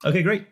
Okay, great.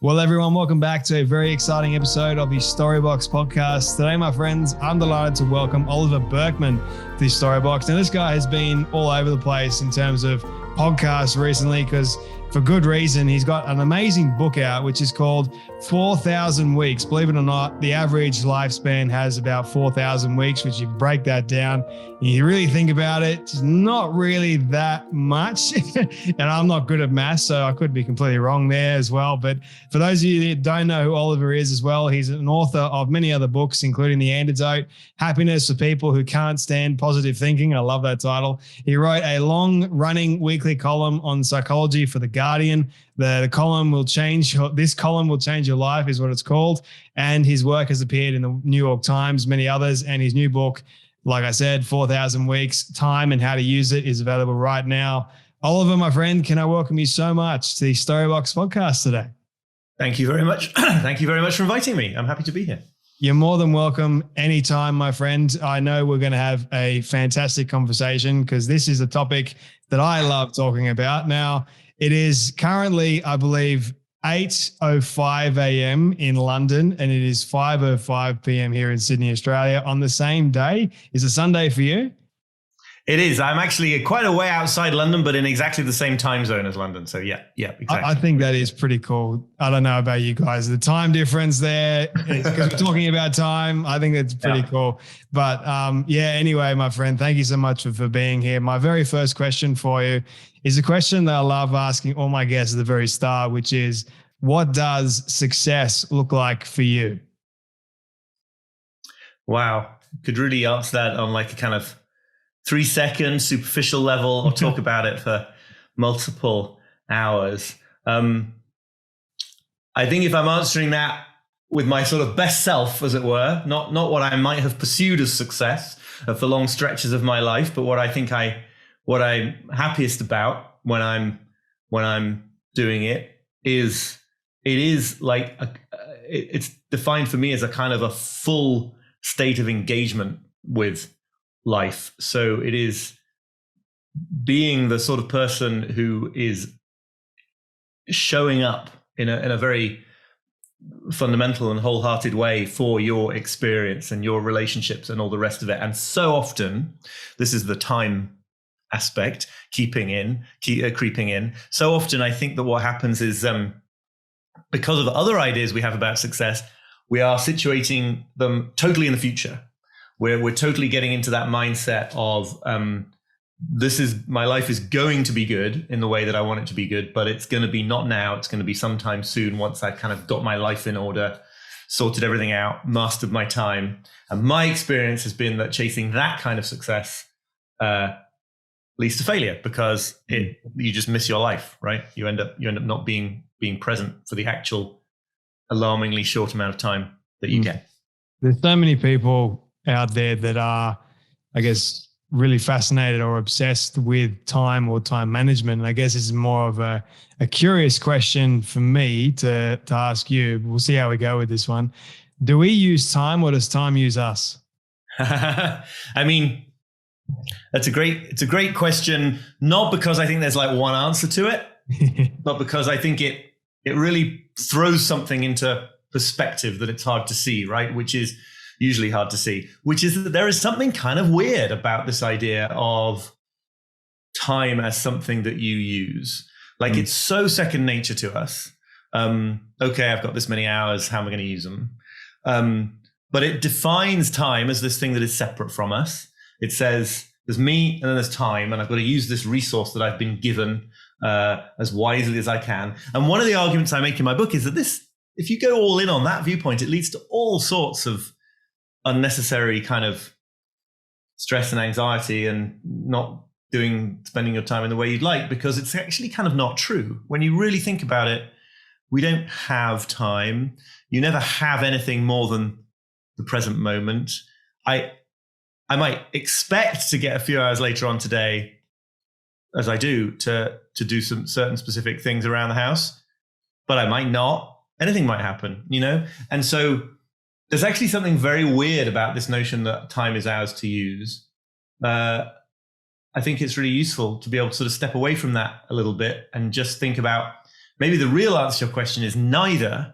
Well, everyone, welcome back to a very exciting episode of the Storybox podcast. Today, my friends, I'm delighted to welcome Oliver Burkeman to the Storybox. Now, this guy has been all over the place in terms of podcasts recently because for good reason. He's got an amazing book out, which is called 4,000 Weeks. Believe it or not, the average lifespan has about 4,000 weeks, which you break that down, you really think about it, it's not really that much. And I'm not good at math, so I could be completely wrong there as well. But for those of you that don't know who Oliver is as well, he's an author of many other books, including The Antidote, Happiness for People Who Can't Stand Positive Thinking. I love that title. He wrote a long-running weekly column on psychology for The Guardian. This column will change your life is what it's called. And his work has appeared in the New York Times, many others. And his new book, like I said, 4,000 Weeks, Time and How to Use It, is available right now. Oliver, my friend, can I welcome you so much to the Storybox podcast today? Thank you very much. Thank you very much for inviting me. I'm happy to be here. You're more than welcome anytime, my friend. I know we're going to have a fantastic conversation because this is a topic that I love talking about. Now, it is currently, I believe, 8:05 a.m. in London, and it is 5:05 p.m. here in Sydney, Australia on the same day. Is it Sunday for you? It is. I'm actually quite a way outside London, but in exactly the same time zone as London. So yeah, exactly. I think that is pretty cool. I don't know about you guys. The time difference there, because we're talking about time, I think it's pretty cool. But anyway, my friend, thank you so much for being here. My very first question for you is a question that I love asking all my guests at the very start, which is, what does success look like for you? Wow. Could really answer that on like a kind of 3-second superficial level, or talk about it for multiple hours. I think if I'm answering that with my sort of best self, as it were, not what I might have pursued as success for long stretches of my life, but what I think what I'm happiest about when I'm doing it is like it's defined for me as a kind of a full state of engagement with life. So it is being the sort of person who is showing up in a very fundamental and wholehearted way for your experience and your relationships and all the rest of it. And so often, this is the time aspect creeping in. So often, I think that what happens is because of other ideas we have about success, we are situating them totally in the future. We're totally getting into that mindset of my life is going to be good in the way that I want it to be good, but it's going to be not now. It's going to be sometime soon once I've kind of got my life in order, sorted everything out, mastered my time. And my experience has been that chasing that kind of success leads to failure because you just miss your life, right? You end up not being present for the actual alarmingly short amount of time that you get. There's so many people out there that are, I guess, really fascinated or obsessed with time or time management. And I guess this is more of a curious question for me to ask you. We'll see how we go with this one. Do we use time or does time use us? I mean, it's a great question, not because I think there's like one answer to it, but because I think it really throws something into perspective that it's hard to see, right? Which is usually hard to see, which is that there is something kind of weird about this idea of time as something that you use. Like it's so second nature to us. Okay, I've got this many hours, how am I going to use them? But it defines time as this thing that is separate from us. It says there's me and then there's time, and I've got to use this resource that I've been given as wisely as I can. And one of the arguments I make in my book is that if you go all in on that viewpoint, it leads to all sorts of unnecessary kind of stress and anxiety and not spending your time in the way you'd like, because it's actually kind of not true. When you really think about it, we don't have time. You never have anything more than the present moment. I might expect to get a few hours later on today, as I do, to do some certain specific things around the house, but I might not. Anything might happen, And so there's actually something very weird about this notion that time is ours to use. I think it's really useful to be able to sort of step away from that a little bit and just think about, maybe the real answer to your question is neither.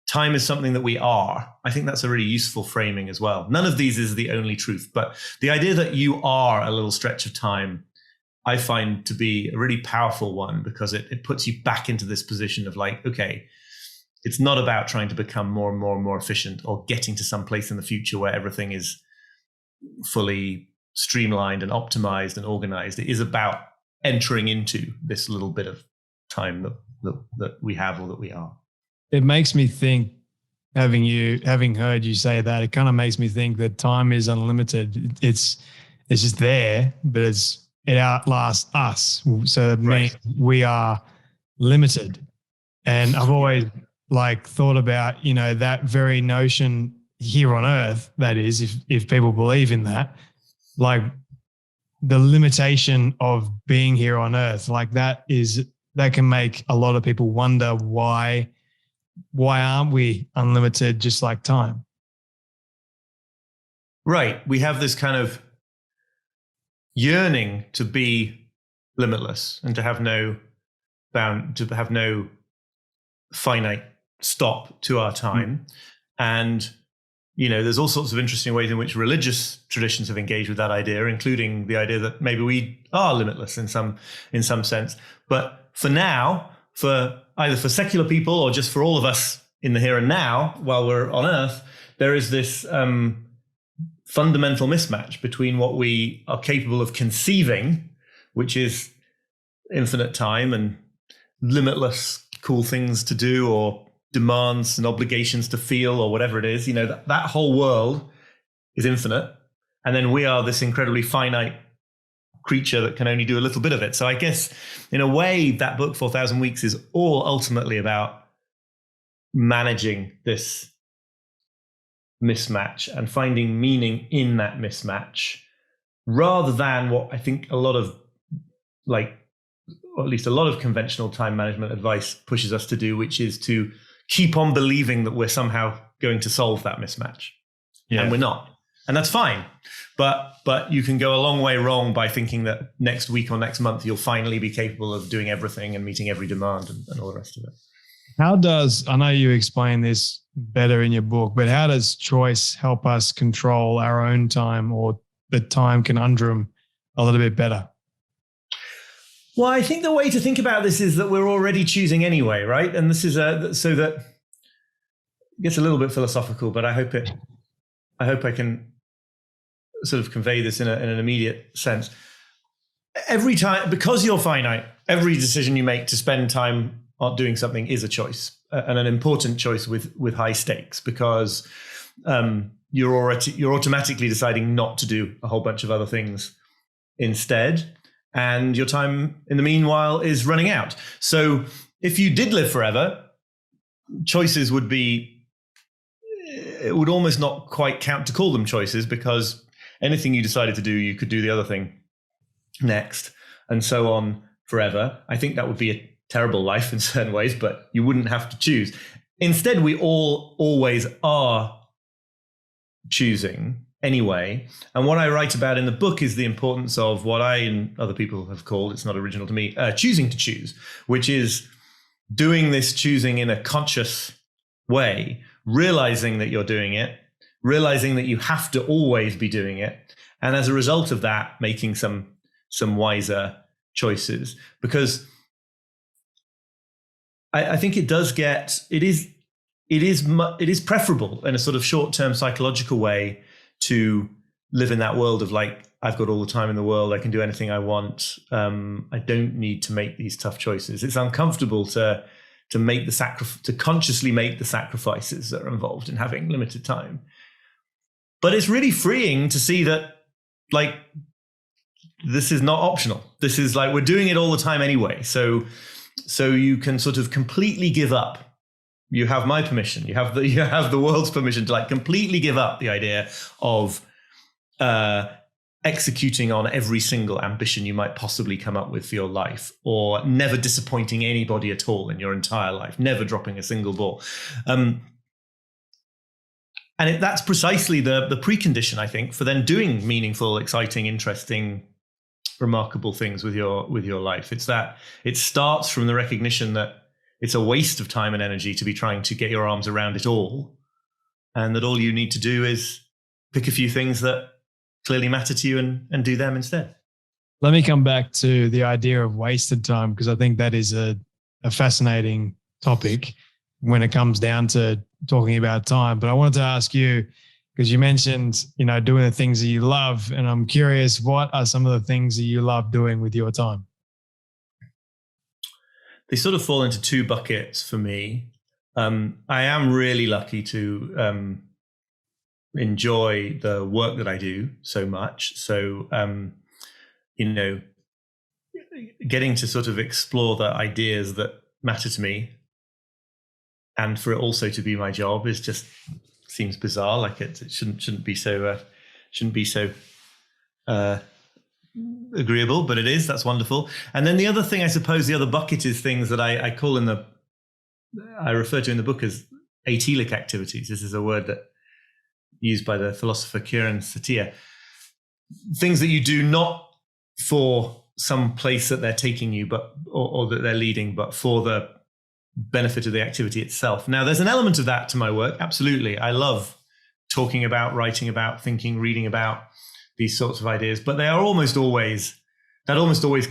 Time is something that we are. I think that's a really useful framing as well. None of these is the only truth, but the idea that you are a little stretch of time, I find to be a really powerful one, because it puts you back into this position of like, okay, it's not about trying to become more and more and more efficient or getting to some place in the future where everything is fully streamlined and optimized and organized. It is about entering into this little bit of time that we have, or that we are. It makes me think, having heard you say that, it kind of makes me think that time is unlimited. It's just there, but it outlasts us. So it means we are limited. And I've always thought about, that very notion here on Earth, that is, if people believe in that, like the limitation of being here on Earth, that can make a lot of people wonder why aren't we unlimited just like time? Right. We have this kind of yearning to be limitless and to have no finite stop to our time. And, there's all sorts of interesting ways in which religious traditions have engaged with that idea, including the idea that maybe we are limitless in some sense. But for now, either for secular people or just for all of us in the here and now, while we're on Earth, there is this fundamental mismatch between what we are capable of conceiving, which is infinite time and limitless cool things to do, or demands and obligations to feel, or whatever it is. That whole world is infinite. And then we are this incredibly finite creature that can only do a little bit of it. So I guess in a way that book 4,000 Weeks is all ultimately about managing this mismatch and finding meaning in that mismatch, rather than what I think a lot of or at least a lot of conventional time management advice pushes us to do, which is to keep on believing that we're somehow going to solve that mismatch. Yeah. And we're not. And that's fine. But you can go a long way wrong by thinking that next week or next month you'll finally be capable of doing everything and meeting every demand and all the rest of it. I know you explain this better in your book, but how does choice help us control our own time, or the time conundrum, a little bit better? Well, I think the way to think about this is that we're already choosing anyway, right? And this is so that it gets a little bit philosophical, but I hope I can sort of convey this in an immediate sense. Every time, because you're finite, every decision you make to spend time on doing something is a choice, and an important choice with high stakes, because you're automatically deciding not to do a whole bunch of other things instead. And your time in the meanwhile is running out. So if you did live forever, choices it would almost not quite count to call them choices, because anything you decided to do, you could do the other thing next, and so on forever. I think that would be a terrible life in certain ways, but you wouldn't have to choose. Instead, we all always are choosing anyway. And what I write about in the book is the importance of what I and other people have called, it's not original to me, choosing to choose, which is doing this choosing in a conscious way, realizing that you're doing it, realizing that you have to always be doing it. And as a result of that, making some wiser choices. Because I think it is preferable in a sort of short-term psychological way to live in that world of I've got all the time in the world, I can do anything I want. I don't need to make these tough choices. It's uncomfortable to consciously make the sacrifices that are involved in having limited time. But it's really freeing to see that this is not optional. This is we're doing it all the time anyway. So you can sort of completely give up. You have my permission. You have the world's permission to completely give up the idea of executing on every single ambition you might possibly come up with for your life, or never disappointing anybody at all in your entire life, never dropping a single ball. And that's precisely the precondition, I think, for then doing meaningful, exciting, interesting, remarkable things with your life. It's that it starts from the recognition that it's a waste of time and energy to be trying to get your arms around it all. And that all you need to do is pick a few things that clearly matter to you and do them instead. Let me come back to the idea of wasted time, because I think that is a fascinating topic when it comes down to talking about time. But I wanted to ask you, because you mentioned, doing the things that you love, and I'm curious, what are some of the things that you love doing with your time? They sort of fall into two buckets for me. I am really lucky to enjoy the work that I do so much. So, getting to sort of explore the ideas that matter to me, and for it also to be my job, is just seems bizarre. Like it shouldn't be so agreeable, but it is. That's wonderful. And then the other thing, I suppose, the other bucket is things that I call I refer to in the book as atelic activities. This is a word that used by the philosopher Kiran Satir. Things that you do not for some place that they're taking you, or that they're leading, but for the benefit of the activity itself. Now, there's an element of that to my work. Absolutely. I love talking about, writing about, thinking, reading about these sorts of ideas, but that almost always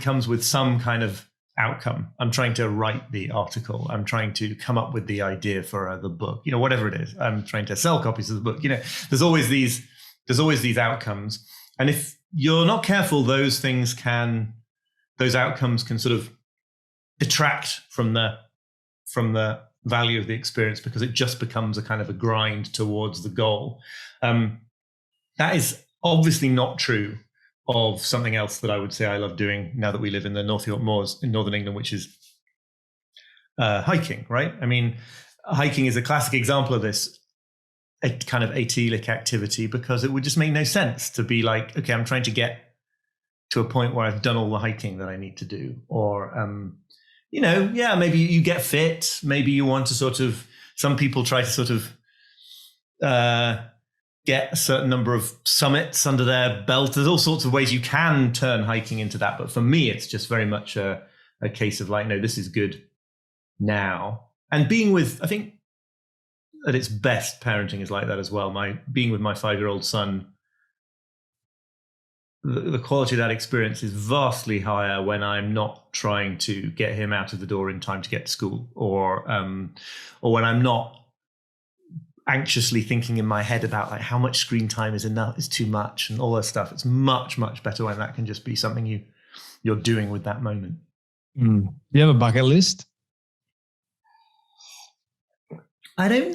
comes with some kind of outcome. I'm trying to write the article. I'm trying to come up with the idea for the book, whatever it is. I'm trying to sell copies of the book. There's always these outcomes. And if you're not careful, those outcomes can sort of detract from the value of the experience, because it just becomes a kind of a grind towards the goal. That is obviously not true of something else that I would say I love doing now that we live in the North York Moors in Northern England, which is hiking, right? I mean, hiking is a classic example of this, a kind of atelic activity, because it would just make no sense to be like, okay, I'm trying to get to a point where I've done all the hiking that I need to do. Or, maybe you get fit. Maybe you want to some people try to sort of get a certain number of summits under their belt. There's all sorts of ways you can turn hiking into that. But for me, it's just very much a case of like, no, this is good now. And I think at its best, parenting is like that as well. Being with my 5-year-old son, the quality of that experience is vastly higher when I'm not trying to get him out of the door in time to get to school, or when I'm not anxiously thinking in my head about like how much screen time is enough, is too much, and all that stuff. It's much, much better when that can just be something you're doing with that moment. Do you have a bucket list? I'm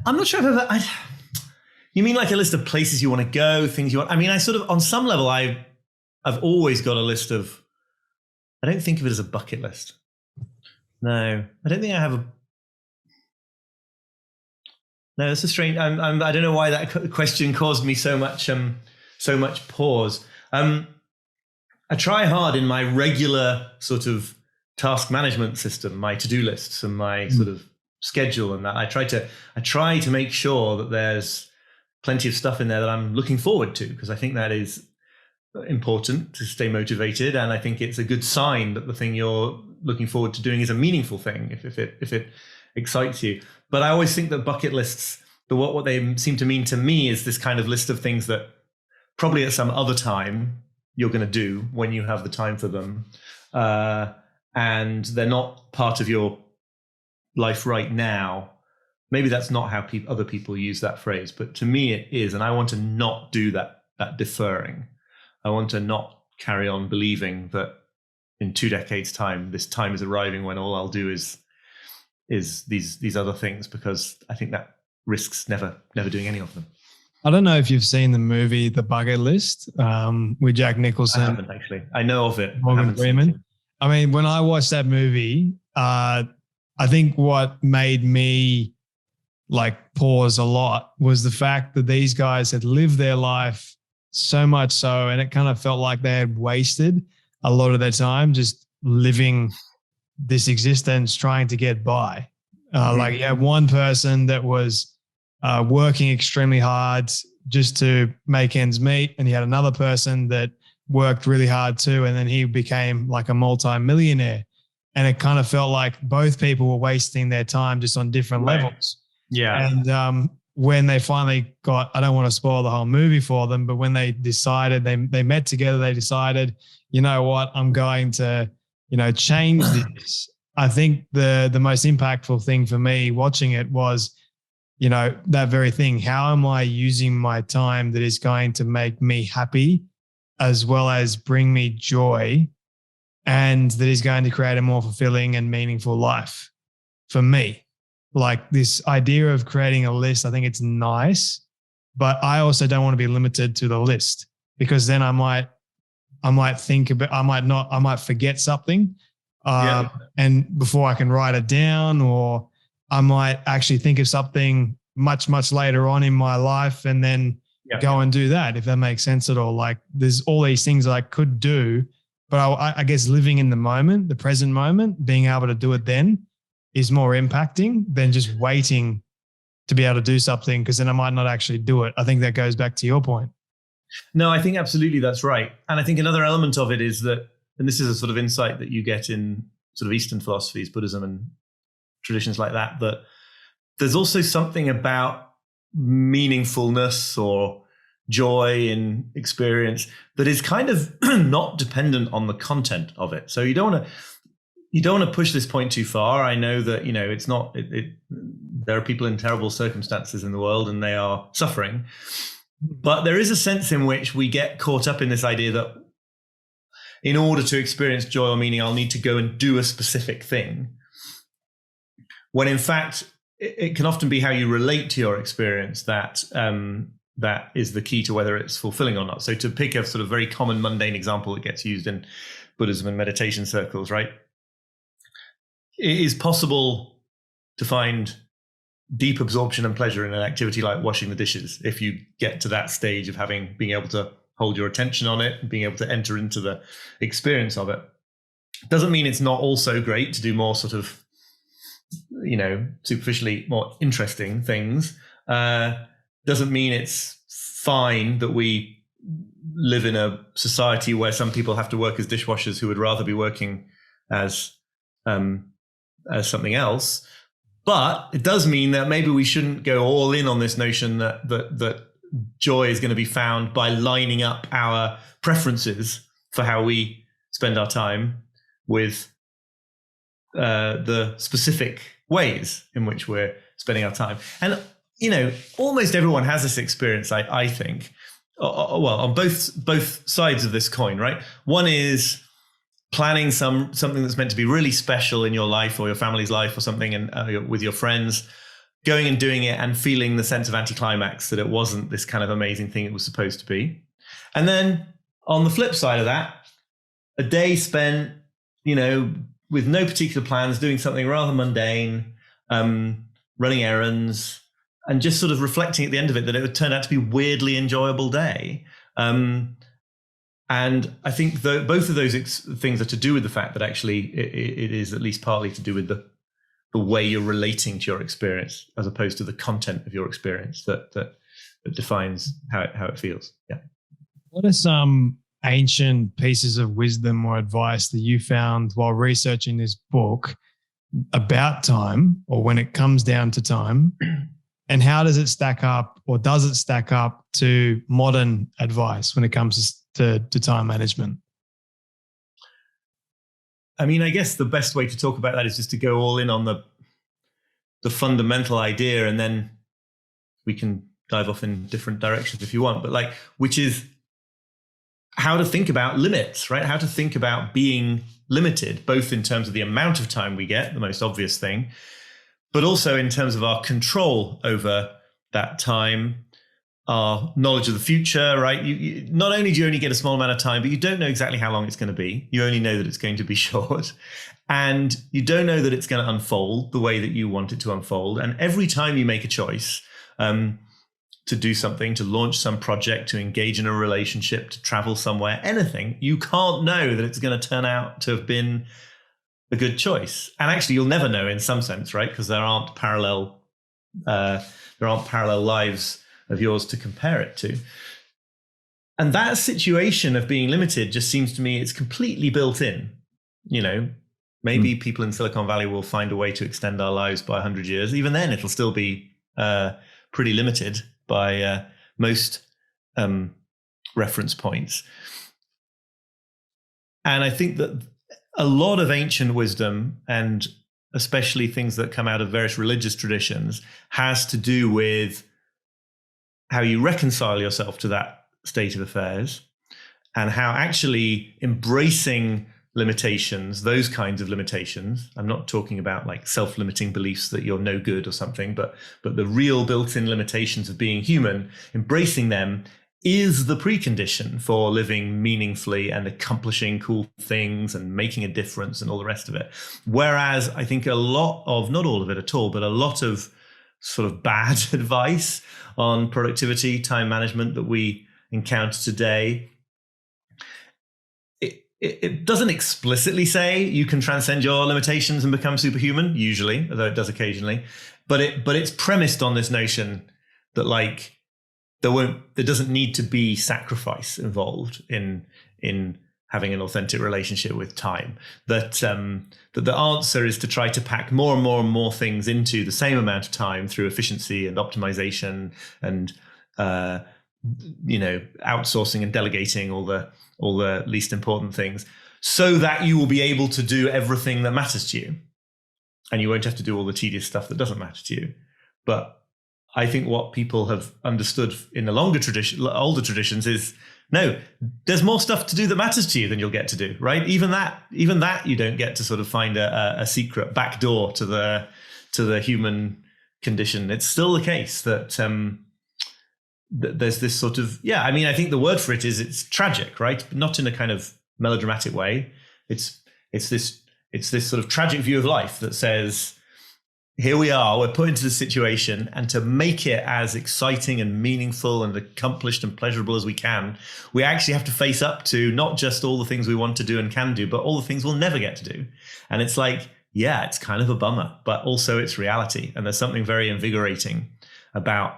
not sure if I've you mean like a list of places you want to go, things you want? I mean, I sort of, on some level, I've always got a list of, I don't think of it as a bucket list. No, I don't think I have no, it's a strange, I don't know why that question caused me so much pause. I try hard in my regular sort of task management system, my to-do lists and my sort of schedule, and that I try to make sure that there's plenty of stuff in there that I'm looking forward to, because I think that is important to stay motivated, and I think it's a good sign that the thing you're looking forward to doing is a meaningful thing if it excites you. But I always think that bucket lists, what they seem to mean to me is this kind of list of things that probably at some other time you're going to do when you have the time for them, and they're not part of your life right now. Maybe that's not how other people use that phrase, but to me it is. And I want to not do that deferring. I want to not carry on believing that in 2 decades time, this time is arriving when all I'll do is these other things, because I think that risks never doing any of them. I don't know if you've seen the movie The Bucket List with Jack Nicholson. I haven't actually. I know of it. Morgan Freeman. I mean, when I watched that movie, I think what made me like pause a lot was the fact that these guys had lived their life so much so, and it kind of felt like they had wasted a lot of their time just living this existence trying to get by. Like you had one person that was working extremely hard just to make ends meet, and you had another person that worked really hard too, and then he became like a multi-millionaire. And it kind of felt like both people were wasting their time just on different levels. Yeah. And when they finally got, I don't want to spoil the whole movie for them, but when they decided, they met together, they decided, you know what, I'm going to, change this. I think the most impactful thing for me watching it was, that very thing. How am I using my time that is going to make me happy as well as bring me joy, and that is going to create a more fulfilling and meaningful life for me? Like this idea of creating a list, I think it's nice, but I also don't want to be limited to the list, because then I might think about, I might forget something. And before I can write it down, or I might actually think of something much, much later on in my life and then go and do that, if that makes sense at all. Like there's all these things that I could do, but I guess living in the moment, the present moment, being able to do it then is more impacting than just waiting to be able to do something, because then I might not actually do it. I think that goes back to your point. No, I think absolutely that's right. And I think another element of it is that, and this is a sort of insight that you get in sort of Eastern philosophies, Buddhism and traditions like that, that there's also something about meaningfulness or joy in experience that is kind of not dependent on the content of it. So you don't want to push this point too far. I know that, it's not, there are people in terrible circumstances in the world and they are suffering, but there is a sense in which we get caught up in this idea that in order to experience joy or meaning, I'll need to go and do a specific thing. When in fact, it can often be how you relate to your experience that is the key to whether it's fulfilling or not. So to pick a sort of very common mundane example that gets used in Buddhism and meditation circles, right? It is possible to find deep absorption and pleasure in an activity like washing the dishes if you get to that stage of being able to hold your attention on it and being able to enter into the experience of it. Doesn't mean it's not also great to do more sort of, superficially more interesting things. Doesn't mean it's fine that we live in a society where some people have to work as dishwashers who would rather be working as something else. But it does mean that maybe we shouldn't go all in on this notion that joy is going to be found by lining up our preferences for how we spend our time with the specific ways in which we're spending our time. And, almost everyone has this experience, I think, well, on both sides of this coin, right? One is planning something that's meant to be really special in your life or your family's life or something, and with your friends, going and doing it and feeling the sense of anticlimax that it wasn't this kind of amazing thing it was supposed to be. And then on the flip side of that, a day spent, with no particular plans, doing something rather mundane, running errands, and just sort of reflecting at the end of it that it would turn out to be a weirdly enjoyable day. And I think both of those things are to do with the fact that actually it is at least partly to do with the way you're relating to your experience, as opposed to the content of your experience that defines how it feels. Yeah. What are some ancient pieces of wisdom or advice that you found while researching this book about time, or when it comes down to time, and how does it stack up, or does it stack up to modern advice when it comes to time management? I mean, I guess the best way to talk about that is just to go all in on the fundamental idea, and then we can dive off in different directions if you want, but which is how to think about limits, right? How to think about being limited, both in terms of the amount of time we get, the most obvious thing, but also in terms of our control over that time, our knowledge of the future, right? You not only do you only get a small amount of time, but you don't know exactly how long it's going to be. You only know that it's going to be short, and you don't know that it's going to unfold the way that you want it to unfold. And every time you make a choice to do something, to launch some project, to engage in a relationship, to travel somewhere, anything, you can't know that it's going to turn out to have been a good choice. And actually, you'll never know in some sense, right? Because there aren't parallel lives of yours to compare it to. And that situation of being limited just seems to me it's completely built in. Maybe people in Silicon Valley will find a way to extend our lives by 100 years. Even then, it'll still be pretty limited by most reference points. And I think that a lot of ancient wisdom, and especially things that come out of various religious traditions, has to do with how you reconcile yourself to that state of affairs, and how actually embracing limitations, those kinds of limitations, I'm not talking about like self-limiting beliefs that you're no good or something, but the real built-in limitations of being human, embracing them is the precondition for living meaningfully and accomplishing cool things and making a difference and all the rest of it. Whereas I think a lot of, not all of it at all, but a lot of sort of bad advice on productivity, time management that we encounter today, it doesn't explicitly say you can transcend your limitations and become superhuman, usually, although it does occasionally. But it's premised on this notion that like there doesn't need to be sacrifice involved in having an authentic relationship with time. That the answer is to try to pack more and more and more things into the same amount of time through efficiency and optimization and outsourcing and delegating all the least important things, so that you will be able to do everything that matters to you, and you won't have to do all the tedious stuff that doesn't matter to you. But I think what people have understood in the older traditions is, no, there's more stuff to do that matters to you than you'll get to do, right? Even that you don't get to sort of find a secret back door to the human condition. It's still the case that there's this sort of, I think the word for it is it's tragic, right? But not in a kind of melodramatic way. It's this sort of tragic view of life that says, here we are, we're put into this situation, and to make it as exciting and meaningful and accomplished and pleasurable as we can, we actually have to face up to not just all the things we want to do and can do, but all the things we'll never get to do. And it's like, it's kind of a bummer, but also it's reality. And there's something very invigorating about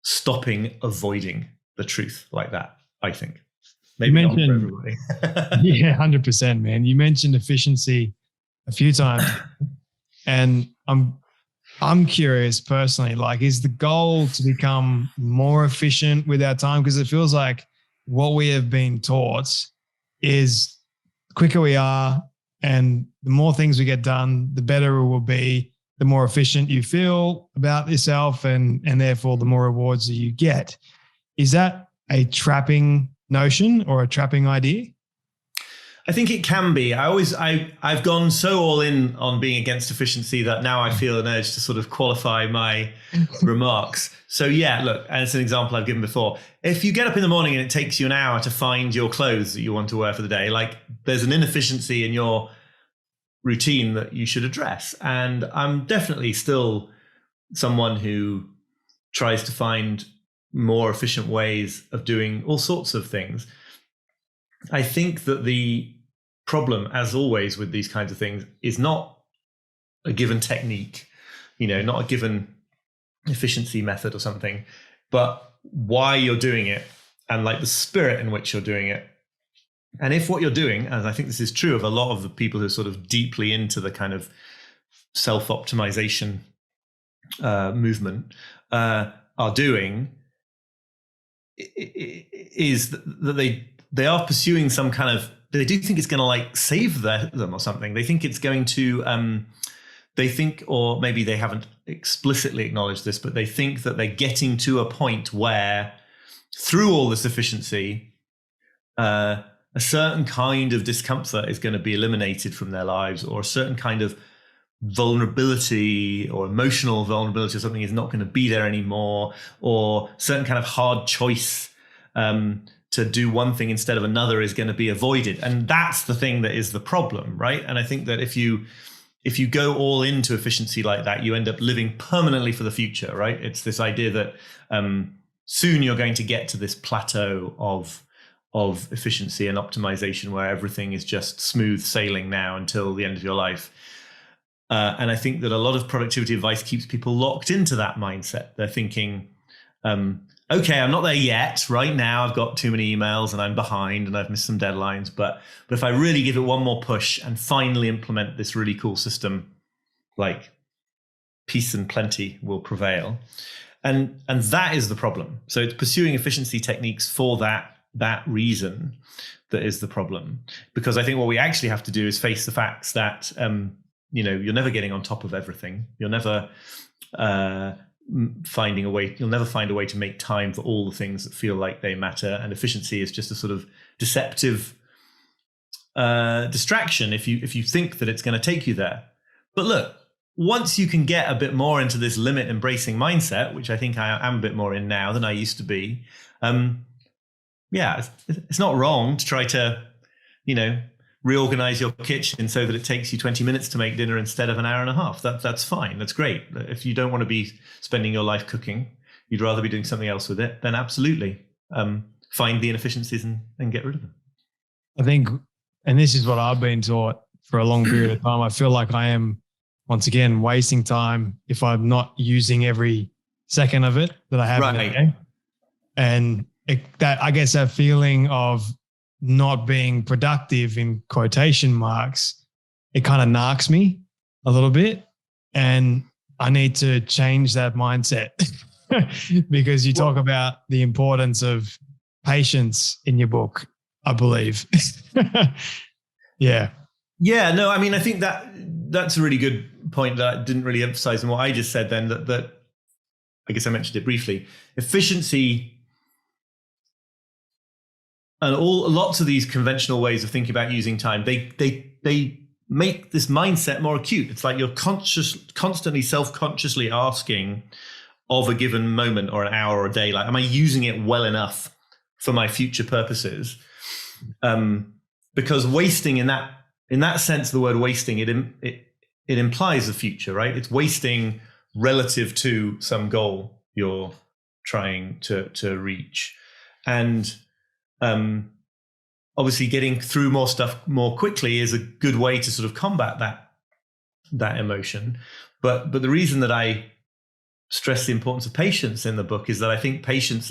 stopping avoiding the truth like that, I think. Maybe not for everybody. Yeah, 100%, man. You mentioned efficiency a few times, and I'm curious personally, like, is the goal to become more efficient with our time? Because it feels like what we have been taught is the quicker we are and the more things we get done, the better it will be, the more efficient you feel about yourself, and therefore the more rewards that you get. Is that a trapping notion or a trapping idea? I think it can be. I've gone so all in on being against efficiency that now I feel an urge to sort of qualify my remarks. So look, and it's an example I've given before. If you get up in the morning and it takes you an hour to find your clothes that you want to wear for the day, like, there's an inefficiency in your routine that you should address. And I'm definitely still someone who tries to find more efficient ways of doing all sorts of things. I think that the problem, as always with these kinds of things, is not a given technique, not a given efficiency method or something, but why you're doing it and like the spirit in which you're doing it. And if what you're doing, and I think this is true of a lot of the people who are sort of deeply into the kind of self-optimization movement are doing, is that they are pursuing some kind of, they do think it's going to like save them or something. They think it's going to, they think, or maybe they haven't explicitly acknowledged this, but they think that they're getting to a point where through all this efficiency, a certain kind of discomfort is going to be eliminated from their lives, or a certain kind of vulnerability or emotional vulnerability or something is not going to be there anymore, or certain kind of hard choice to do one thing instead of another is going to be avoided. And that's the thing that is the problem, right? And I think that if you go all into efficiency like that, you end up living permanently for the future, right? It's this idea that soon you're going to get to this plateau of efficiency and optimization where everything is just smooth sailing now until the end of your life. And I think that a lot of productivity advice keeps people locked into that mindset. They're thinking, okay, I'm not there yet. Right now, I've got too many emails and I'm behind and I've missed some deadlines. But if I really give it one more push and finally implement this really cool system, like peace and plenty will prevail. And that is the problem. So it's pursuing efficiency techniques for that reason that is the problem. Because I think what we actually have to do is face the facts that you're never getting on top of everything. You'll never find a way to make time for all the things that feel like they matter. And efficiency is just a sort of deceptive distraction if you think that it's going to take you there. But look, once you can get a bit more into this limit embracing mindset, which I think I am a bit more in now than I used to be, it's not wrong to try to, reorganize your kitchen so that it takes you 20 minutes to make dinner instead of an hour and a half. That's fine. That's great. If you don't want to be spending your life cooking, you'd rather be doing something else with it, then absolutely find the inefficiencies and get rid of them. I think, and this is what I've been taught for a long period of time, I feel like I am, once again, wasting time if I'm not using every second of it that I have in a day. And I guess that feeling of not being productive in quotation marks, it kind of knocks me a little bit. And I need to change that mindset because you talk about the importance of patience in your book, I believe. Yeah. Yeah, no, I mean, I think that's a really good point that I didn't really emphasize in what I just said then, that I guess I mentioned it briefly. Efficiency and lots of these conventional ways of thinking about using time, they make this mindset more acute. It's like you're constantly self-consciously asking of a given moment or an hour or a day, like, am I using it well enough for my future purposes? Because wasting in that sense, the word wasting, it implies the future, right? It's wasting relative to some goal you're trying to reach. And obviously getting through more stuff more quickly is a good way to sort of combat that emotion. But the reason that I stress the importance of patience in the book is that I think patience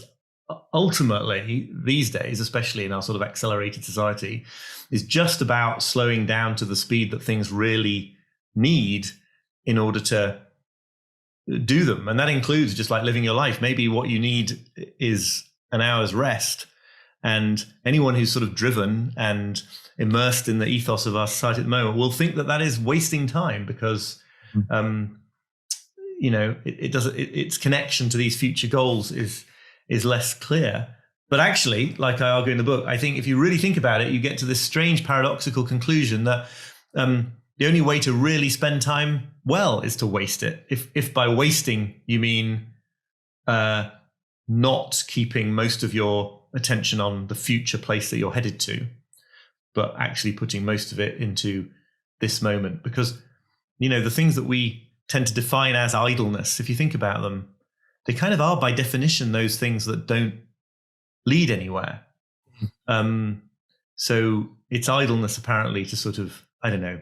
ultimately these days, especially in our sort of accelerated society, is just about slowing down to the speed that things really need in order to do them. And that includes just like living your life. Maybe what you need is an hour's rest. And anyone who's sort of driven and immersed in the ethos of our society at the moment will think that is wasting time because, its connection to these future goals is less clear. But actually, like I argue in the book, I think if you really think about it, you get to this strange paradoxical conclusion that the only way to really spend time well is to waste it. If by wasting you mean not keeping most of your attention on the future place that you're headed to, but actually putting most of it into this moment. Because, the things that we tend to define as idleness, if you think about them, they kind of are by definition those things that don't lead anywhere. So it's idleness apparently to sort of, I don't know,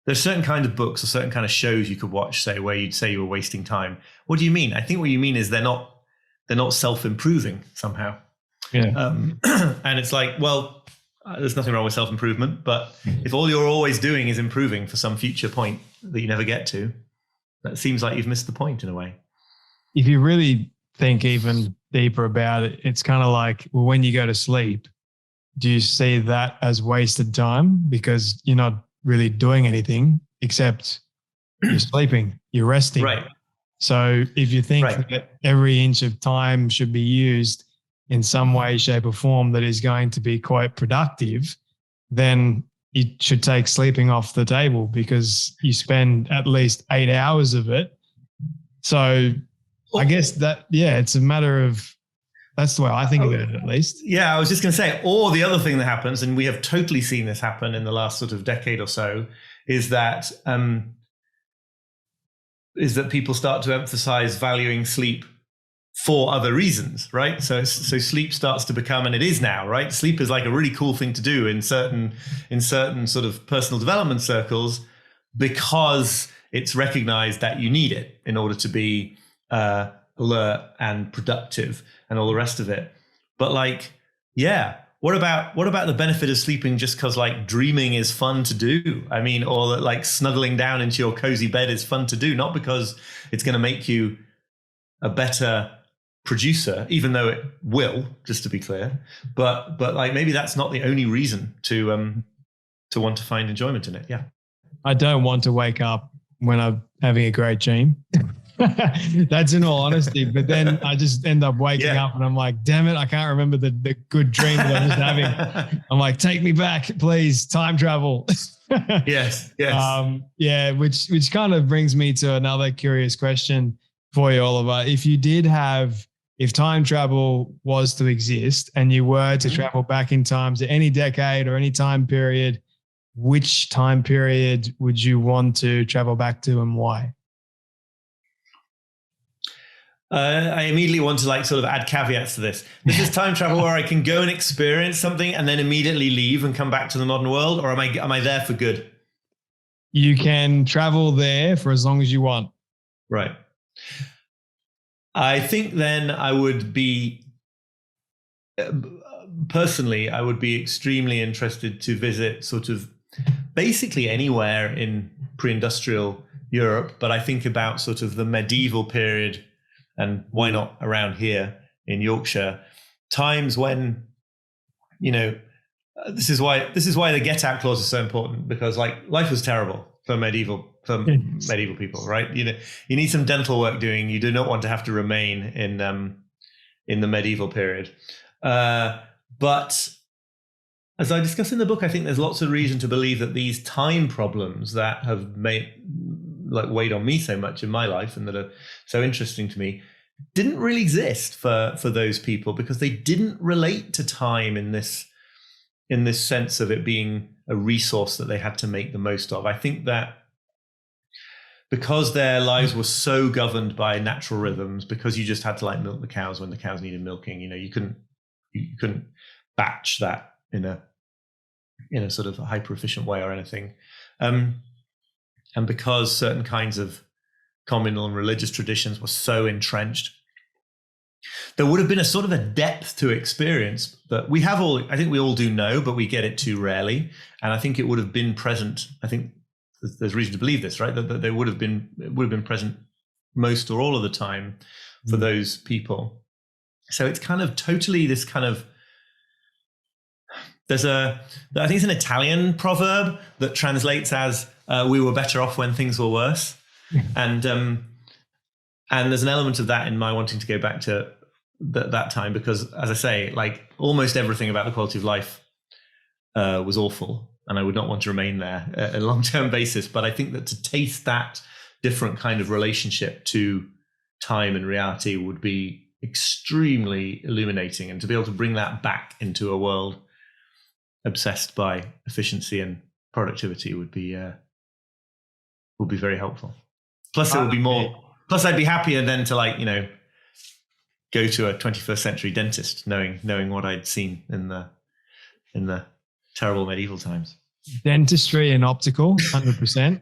there's certain kind of books or certain kind of shows you could watch, say, where you'd say you were wasting time. What do you mean? I think what you mean is they're not self-improving somehow. Yeah. And it's like, well, there's nothing wrong with self-improvement, but if all you're always doing is improving for some future point that you never get to, that seems like you've missed the point in a way. If you really think even deeper about it, it's kind of like, well, when you go to sleep, do you see that as wasted time because you're not really doing anything except you're sleeping, you're resting. Right. So if you think that every inch of time should be used in some way, shape or form that is going to be quite productive, then it should take sleeping off the table because you spend at least 8 hours of it. So I guess that, it's a matter of, that's the way I think about it at least. Yeah, I was just going to say, or the other thing that happens, and we have totally seen this happen in the last sort of decade or so, is that people start to emphasize valuing sleep for other reasons, right? So sleep starts to become, and it is now, right? Sleep is like a really cool thing to do in certain sort of personal development circles because it's recognized that you need it in order to be a alert and productive and all the rest of it. But like, yeah, what about the benefit of sleeping just because like dreaming is fun to do? I mean, or that like snuggling down into your cozy bed is fun to do, not because it's going to make you a better producer, even though it will, just to be clear. But like maybe that's not the only reason to want to find enjoyment in it. Yeah. I don't want to wake up when I'm having a great dream. That's in all honesty. But then I just end up waking up and I'm like, damn it, I can't remember the good dream that I was having. I'm like, take me back, please, time travel. Yes. Which kind of brings me to another curious question for you, Oliver. If time travel was to exist and you were to travel back in time to any decade or any time period, which time period would you want to travel back to and why? I immediately want to like sort of add caveats to this. This is time travel where I can go and experience something and then immediately leave and come back to the modern world, or am I there for good? You can travel there for as long as you want. Right. I think then I would be, personally, I would be extremely interested to visit sort of basically anywhere in pre-industrial Europe, but I think about sort of the medieval period, and why not around here in Yorkshire, times when, you know, this is why the get out clause is so important, because like life was terrible for medieval people, right? You know, you need some dental work doing. You do not want to have to remain in the medieval period. But as I discuss in the book, I think there's lots of reason to believe that these time problems that have weighed on me so much in my life and that are so interesting to me didn't really exist for those people, because they didn't relate to time in this sense of it being a resource that they had to make the most of. I think that because their lives were so governed by natural rhythms, because you just had to like milk the cows when the cows needed milking, you know, you couldn't batch that in a sort of hyper efficient way or anything. And because certain kinds of communal and religious traditions were so entrenched, there would have been a sort of a depth to experience that we have all, I think we all do know, but we get it too rarely. And I think it would have been present. I think there's reason to believe this, right? That it would have been present most or all of the time for those people. So it's kind of totally this kind of, I think it's an Italian proverb that translates as we were better off when things were worse. And there's an element of that in my wanting to go back to that time, because as I say, like almost everything about the quality of life was awful, and I would not want to remain there at a long-term basis. But I think that to taste that different kind of relationship to time and reality would be extremely illuminating, and to be able to bring that back into a world obsessed by efficiency and productivity would be very helpful. Plus, it would be more. Plus, I'd be happier then to like, you know, go to a 21st century dentist, knowing what I'd seen in the terrible medieval times. Dentistry and optical, 100%.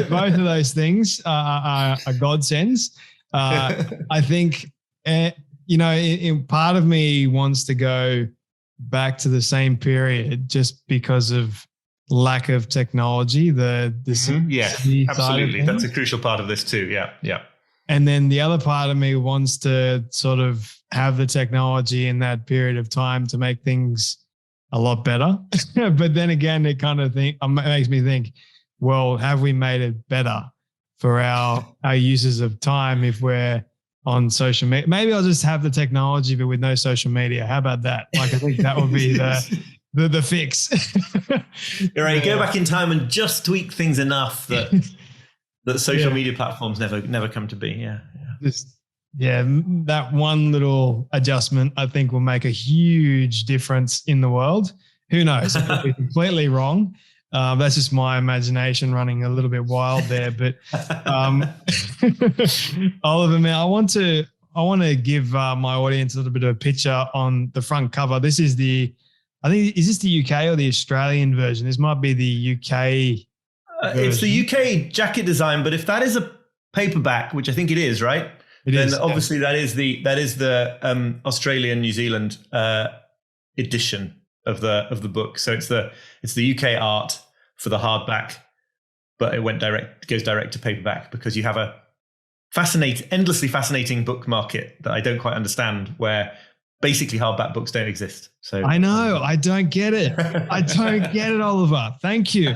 both of those things are godsends. I think, you know, part of me wants to go back to the same period just because of lack of technology. Yeah, absolutely. That's a crucial part of this too. Yeah. And then the other part of me wants to sort of have the technology in that period of time to make things a lot better. But then again, it kind of makes me think, well, have we made it better for our uses of time if we're on social media? Maybe I'll just have the technology, but with no social media. How about that? Like, I think that would be the fix. You're right. Go back in time and just tweak things enough that social media platforms never come to be. That one little adjustment, I think, will make a huge difference in the world. Who knows? I could be completely wrong. That's just my imagination running a little bit wild there. But Oliver, man, I want to give my audience a little bit of a picture on the front cover. This is I think, is this the UK or the Australian version? This might be the UK. It's the UK jacket design, but if that is a paperback, which I think it is, right? then obviously that is the Australian New Zealand edition of the book. So it's the UK art for the hardback, but it goes direct to paperback because you have a endlessly fascinating book market that I don't quite understand, where basically hardback books don't exist. So I know, I don't get it. I don't get it, Oliver. Thank you.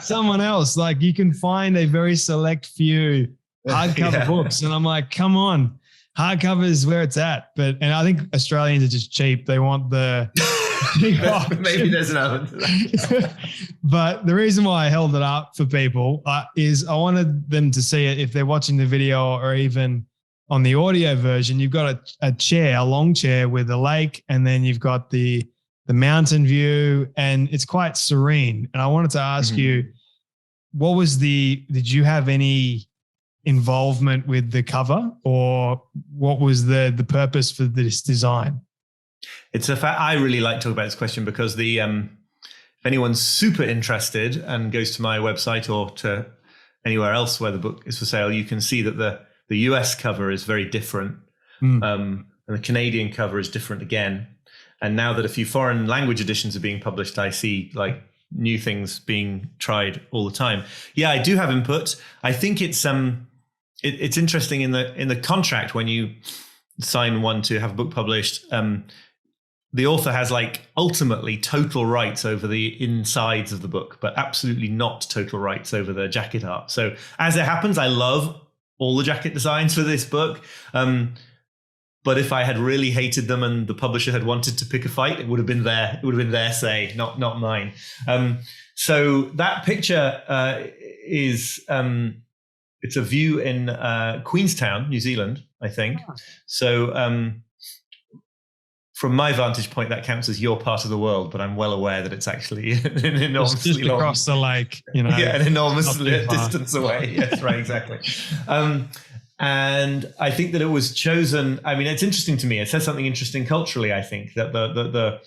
Someone else, like, you can find a very select few hardcover books, and I'm like, come on, hardcover is where it's at. And I think Australians are just cheap. They want the maybe there's an element to that. But the reason why I held it up for people is I wanted them to see it if they're watching the video, or even on the audio version. You've got a long chair with a lake, and then you've got the mountain view, and it's quite serene. And I wanted to ask you, did you have any involvement with the cover, or what was the purpose for this design? It's a fact. I really like to talk about this question because if anyone's super interested and goes to my website or to anywhere else where the book is for sale, you can see that the US cover is very different. And the Canadian cover is different again. And now that a few foreign language editions are being published, I see like new things being tried all the time. Yeah, I do have input. I think it's interesting in the contract when you sign one to have a book published. The author has like ultimately total rights over the insides of the book, but absolutely not total rights over the jacket art. So as it happens, I love all the jacket designs for this book. But if I had really hated them and the publisher had wanted to pick a fight, it would have been their say, not mine. So that picture is it's a view in Queenstown, New Zealand, I think. So from my vantage point, that counts as your part of the world, but I'm well aware that it's actually an enormously just across the lake, an enormous distance away. Yes, right, exactly. And I think that it was chosen. I mean, it's interesting to me. It says something interesting culturally. I think that the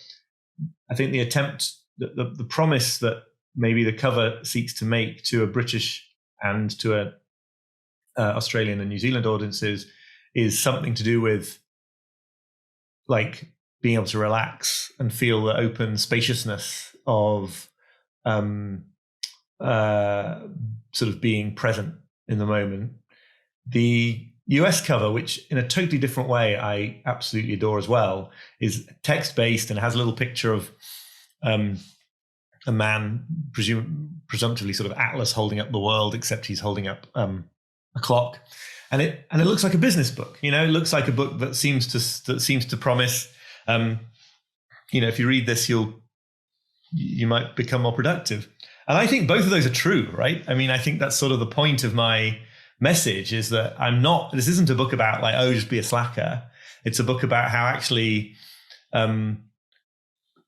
attempt, the promise that maybe the cover seeks to make to a British and to a Australian and New Zealand audiences is something to do with like being able to relax and feel the open spaciousness of sort of being present in the moment. The US cover, which in a totally different way I absolutely adore as well, is text-based and has a little picture of a man, presumptively sort of Atlas holding up the world, except he's holding up a clock. And it looks like a business book. It looks like a book that seems to promise, if you read this, you might become more productive. And I think both of those are true, right? I mean, I think that's sort of the point of my message, is that this isn't a book about like, oh, just be a slacker. It's a book about how actually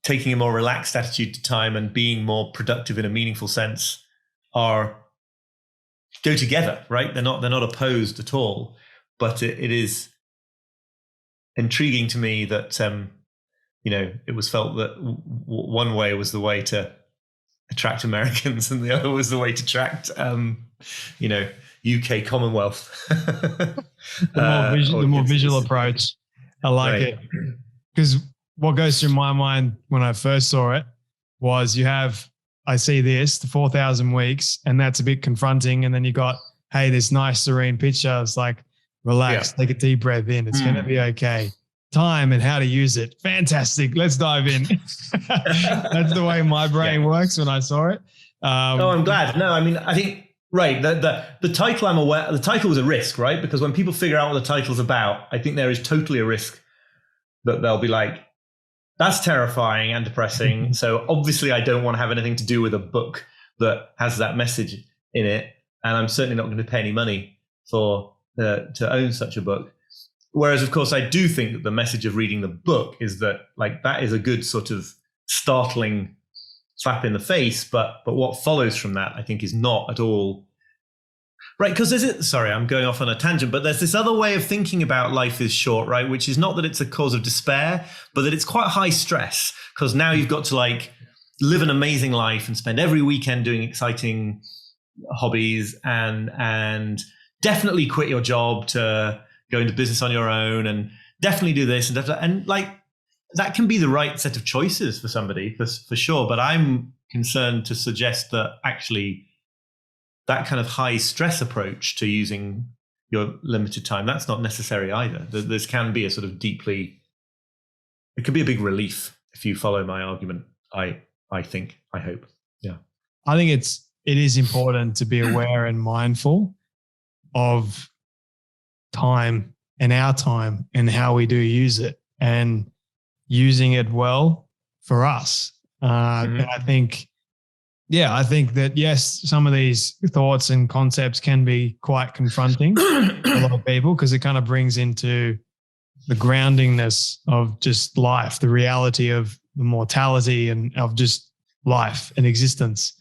taking a more relaxed attitude to time and being more productive in a meaningful sense go together, right? They're not opposed at all. But it is intriguing to me that it was felt that one way was the way to attract Americans, and the other was the way to attract UK Commonwealth. The more visual approach. I like it. Because what goes through my mind when I first saw it was I see this, the 4,000 weeks, and that's a bit confronting. And then you got, hey, this nice serene picture. It's like, relax, take a deep breath in. It's going to be okay. Time and how to use it. Fantastic. Let's dive in. That's the way my brain works when I saw it. I'm glad. No, I mean, I think, right, the title, I'm aware, the title was a risk, right? Because when people figure out what the title's about, I think there is totally a risk that they'll be like, that's terrifying and depressing. So obviously I don't want to have anything to do with a book that has that message in it. And I'm certainly not going to pay any money to own such a book. Whereas, of course, I do think that the message of reading the book is that like that is a good sort of startling slap in the face. But what follows from that, I think, is not at all right. Because sorry, I'm going off on a tangent, but there's this other way of thinking about life is short, right? Which is not that it's a cause of despair, but that it's quite high stress, because now you've got to like live an amazing life and spend every weekend doing exciting hobbies and definitely quit your job to go into business on your own and definitely do this and like that can be the right set of choices for somebody for sure. But I'm concerned to suggest that actually that kind of high stress approach to using your limited time, that's not necessary either. This can be a sort of it can be a big relief if you follow my argument. I hope. Yeah. I think it is important to be aware and mindful of time and our time and how we do use it and using it well for us. And I think that, yes, some of these thoughts and concepts can be quite confronting to a lot of people because it kind of brings into the groundingness of just life, the reality of the mortality and of just life and existence.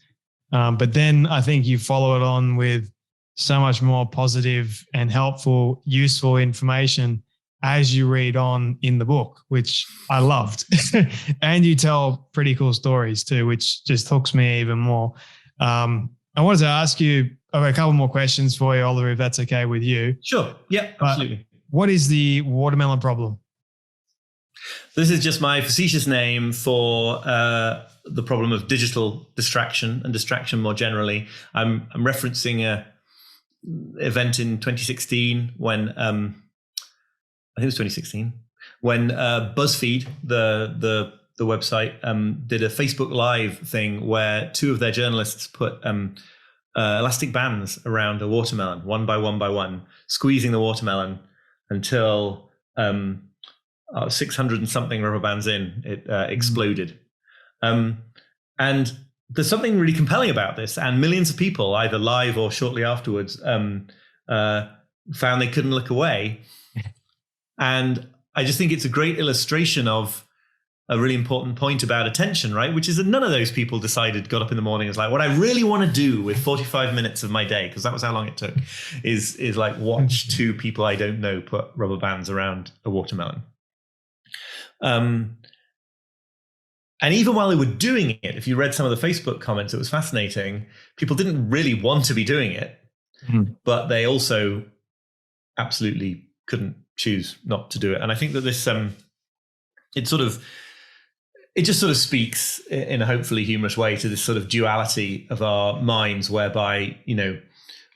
But then I think you follow it on with so much more positive and helpful, useful information as you read on in the book, which I loved. And you tell pretty cool stories too, which just hooks me even more. I wanted to ask you a couple more questions for you, Oliver, if that's okay with you. Sure. Yeah, absolutely. What is the watermelon problem? This is just my facetious name for the problem of digital distraction and distraction more generally. I'm referencing a event in 2016 when I think it was 2016 when BuzzFeed, the website, did a Facebook Live thing where two of their journalists put elastic bands around a watermelon, one by one, squeezing the watermelon until 600 and something rubber bands in, it exploded. And there's something really compelling about this. And millions of people, either live or shortly afterwards, found they couldn't look away. And I just think it's a great illustration of a really important point about attention, right? Which is that none of those people got up in the morning and was like, what I really want to do with 45 minutes of my day, because that was how long it took, is like watch two people I don't know put rubber bands around a watermelon. And even while they were doing it, if you read some of the Facebook comments, it was fascinating. People didn't really want to be doing it, but they also absolutely couldn't choose not to do it. And I think that this, it just sort of speaks in a hopefully humorous way to this sort of duality of our minds, whereby, you know,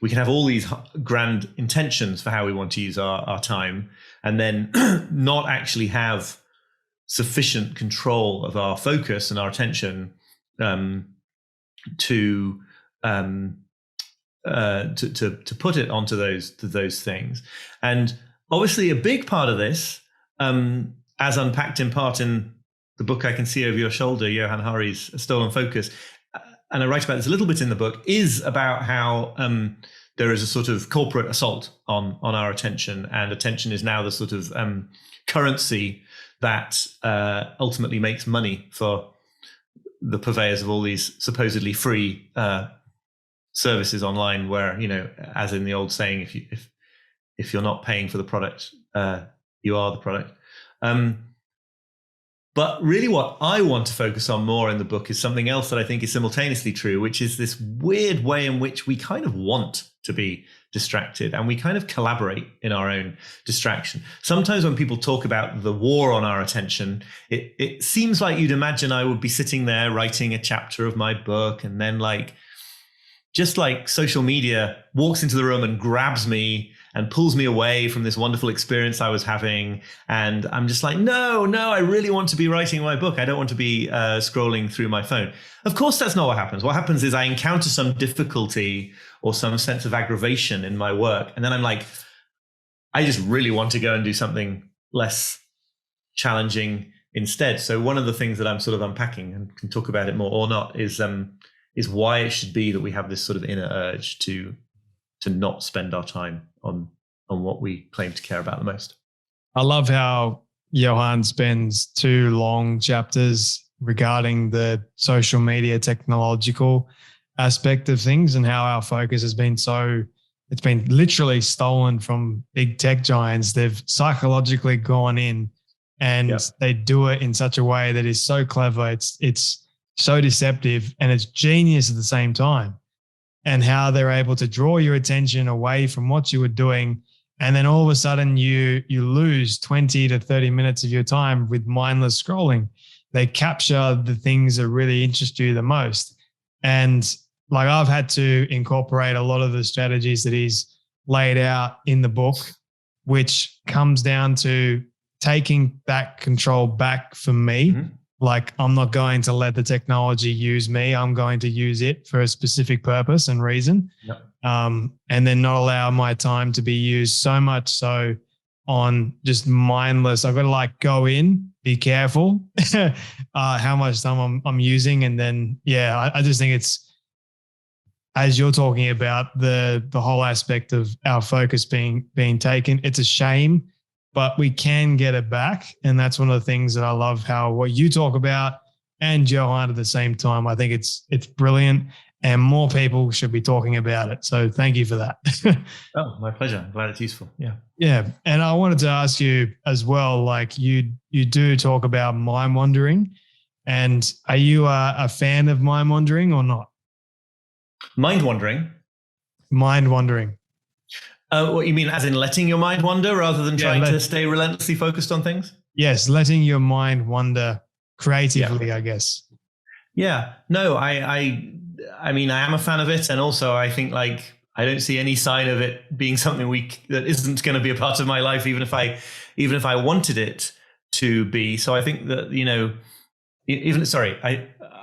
we can have all these grand intentions for how we want to use our time, and then not actually have sufficient control of our focus and our attention to put it onto those things. And obviously, a big part of this, as unpacked in part in the book I can see over your shoulder, Johan Hari's Stolen Focus, and I write about this a little bit in the book, is about how there is a sort of corporate assault on our attention, and attention is now the sort of currency that ultimately makes money for the purveyors of all these supposedly free services online, where, you know, as in the old saying, if you're not paying for the product, you are the product. But really what I want to focus on more in the book is something else that I think is simultaneously true, which is this weird way in which we kind of want to be distracted, and we kind of collaborate in our own distraction. Sometimes when people talk about the war on our attention, it seems like you'd imagine I would be sitting there writing a chapter of my book, and then just like social media walks into the room and grabs me and pulls me away from this wonderful experience I was having. And I'm just like, no, I really want to be writing my book. I don't want to be scrolling through my phone. Of course, that's not what happens. What happens is I encounter some difficulty or some sense of aggravation in my work. And then I'm like, I just really want to go and do something less challenging instead. So one of the things that I'm sort of unpacking, and can talk about it more or not, is why it should be that we have this sort of inner urge to not spend our time on what we claim to care about the most. I love how Johan spends 2 long chapters regarding the social media technological aspect of things, and how our focus has been it's been literally stolen from big tech giants. They've psychologically gone in, and they do it in such a way that is so clever. It's so deceptive, and it's genius at the same time. And how they're able to draw your attention away from what you were doing And then all of a sudden you lose 20 to 30 minutes of your time with mindless scrolling. They capture the things that really interest you the most. And like I've had to incorporate a lot of the strategies that he's laid out in the book, which comes down to taking that control back for me. Mm-hmm. Like I'm not going to let the technology use me. I'm going to use it for a specific purpose and reason. Yep. And then not allow my time to be used so much so on just mindless. I've got to like go in, be careful how much time I'm using. And then, I just think it's, as you're talking about the whole aspect of our focus being taken, it's a shame, but we can get it back. And that's one of the things that I love how what you talk about and Johan at the same time. I think it's brilliant and more people should be talking about it. So thank you for that. Oh, my pleasure. I'm glad it's useful. Yeah. Yeah. And I wanted to ask you as well, like you do talk about mind wandering, and are you a fan of mind wandering or not? Mind wandering? Mind wandering. What you mean as in letting your mind wander rather than trying to stay relentlessly focused on things? Yes, letting your mind wander creatively, I guess. Yeah. No, I mean, I am a fan of it. And also I think like, I don't see any sign of it being something that isn't going to be a part of my life, even if I wanted it to be. So I think that,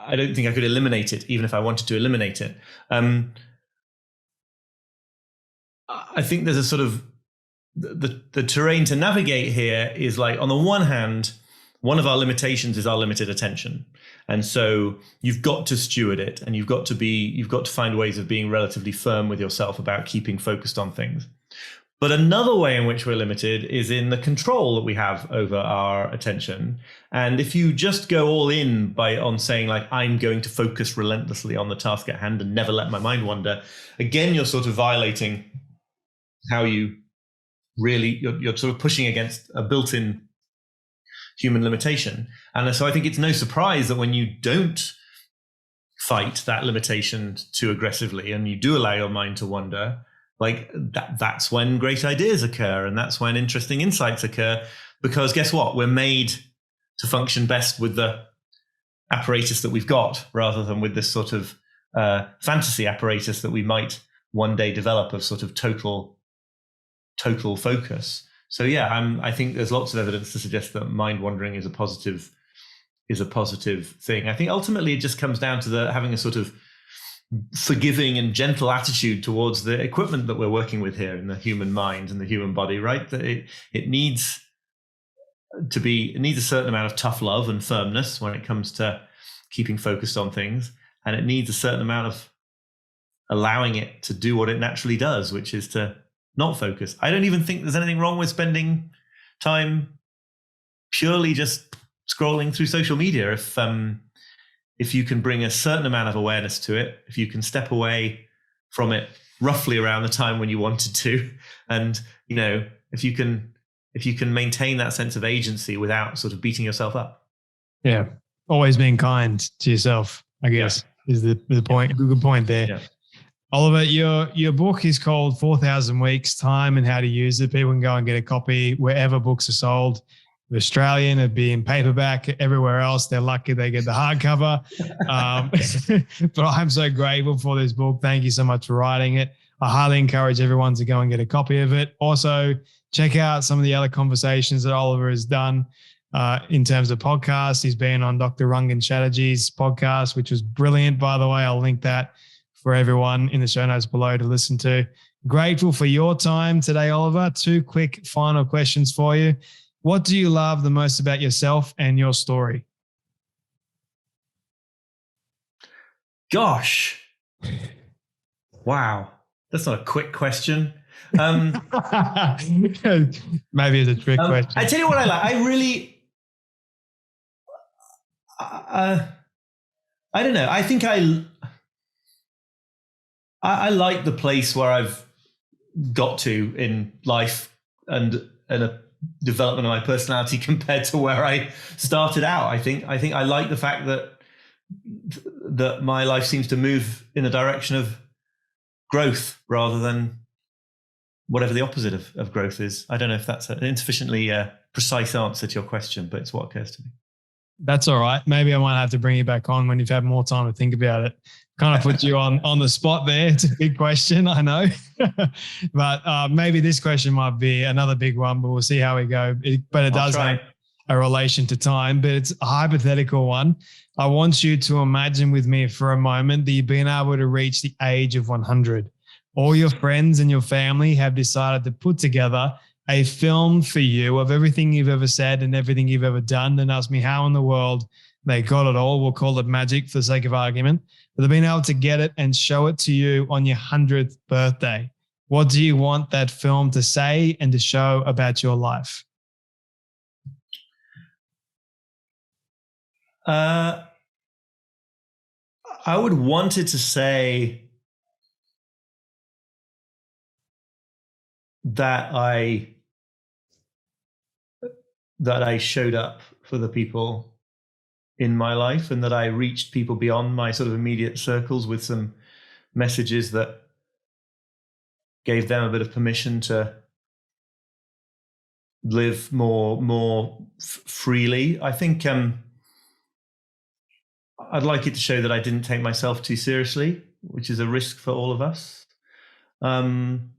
I don't think I could eliminate it, even if I wanted to eliminate it. I think there's a sort of the terrain to navigate here is like, on the one hand, one of our limitations is our limited attention. And so you've got to steward it, and you've got to find ways of being relatively firm with yourself about keeping focused on things. But another way in which we're limited is in the control that we have over our attention. And if you just go all in on saying like, I'm going to focus relentlessly on the task at hand and never let my mind wander, again, you're sort of violating how you're sort of pushing against a built-in human limitation. And so I think it's no surprise that when you don't fight that limitation too aggressively and you do allow your mind to wander, like that's when great ideas occur, and that's when interesting insights occur, because guess what? We're made to function best with the apparatus that we've got, rather than with this sort of fantasy apparatus that we might one day develop of sort of total focus. So I think there's lots of evidence to suggest that mind wandering is a positive thing. I think ultimately it just comes down to having a sort of forgiving and gentle attitude towards the equipment that we're working with here in the human mind and the human body, right? That it needs a certain amount of tough love and firmness when it comes to keeping focused on things, and it needs a certain amount of allowing it to do what it naturally does, which is to not focus. I don't even think there's anything wrong with spending time purely just scrolling through social media. If you can bring a certain amount of awareness to it, if you can step away from it roughly around the time when you wanted to, and if you can maintain that sense of agency without sort of beating yourself up. Yeah, always being kind to yourself, I guess, is the point. Good point there. Yeah. Oliver, your book is called 4,000 Weeks, Time and How to Use It. People can go and get a copy wherever books are sold. The Australian, it'd be in paperback. Everywhere else, they're lucky they get the hardcover. But I'm so grateful for this book. Thank you so much for writing it. I highly encourage everyone to go and get a copy of it. Also, check out some of the other conversations that Oliver has done in terms of podcasts. He's been on Dr. Rangan Chatterjee's podcast, which was brilliant, by the way. I'll link that for everyone in the show notes below to listen to. Grateful for your time today, Oliver. 2 quick final questions for you. What do you love the most about yourself and your story? Gosh. Wow. That's not a quick question. Maybe it's a trick question. I tell you what I like. I really, I don't know. I think I like the place where I've got to in life and a development of my personality compared to where I started out. I think I like the fact that my life seems to move in the direction of growth rather than whatever the opposite of growth is. I don't know if that's an insufficiently precise answer to your question, but it's what occurs to me. That's all right. Maybe I might have to bring you back on when you've had more time to think about it. Kind of put you on the spot there. It's a big question, I know. But maybe this question might be another big one, but we'll see how we go. But it does have a relation to time, but it's a hypothetical one. I want you to imagine with me for a moment that you've been able to reach the age of 100. All your friends and your family have decided to put together a film for you of everything you've ever said and everything you've ever done, and ask me how in the world they got it all. We'll call it magic for the sake of argument. But they've been able to get it and show it to you on your 100th birthday. What do you want that film to say and to show about your life? I would want it to say that I showed up for the people in my life, and that I reached people beyond my sort of immediate circles with some messages that gave them a bit of permission to live more freely. I think I'd like it to show that I didn't take myself too seriously, which is a risk for all of us. And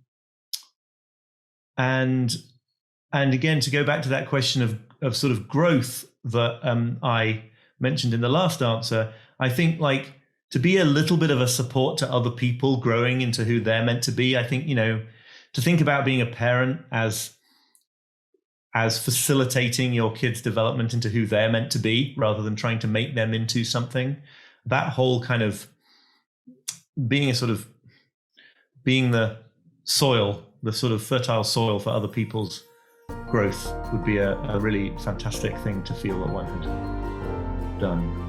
again, to go back to that question of sort of growth that I mentioned in the last answer, I think like to be a little bit of a support to other people growing into who they're meant to be. I think, to think about being a parent as facilitating your kids' development into who they're meant to be, rather than trying to make them into something. That whole kind of being the soil, the sort of fertile soil for other people's growth would be a really fantastic thing to feel that one had done.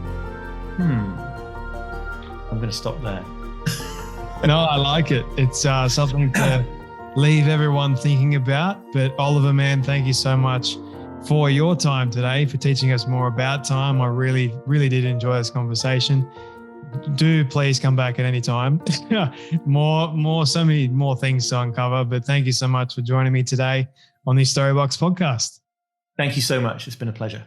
I'm going to stop there. No, I like it. It's something to leave everyone thinking about. But Oliver, man, thank you so much for your time today, for teaching us more about time. I really, really did enjoy this conversation. Do please come back at any time. So many more things to uncover. But thank you so much for joining me today on the Storybox podcast. Thank you so much. It's been a pleasure.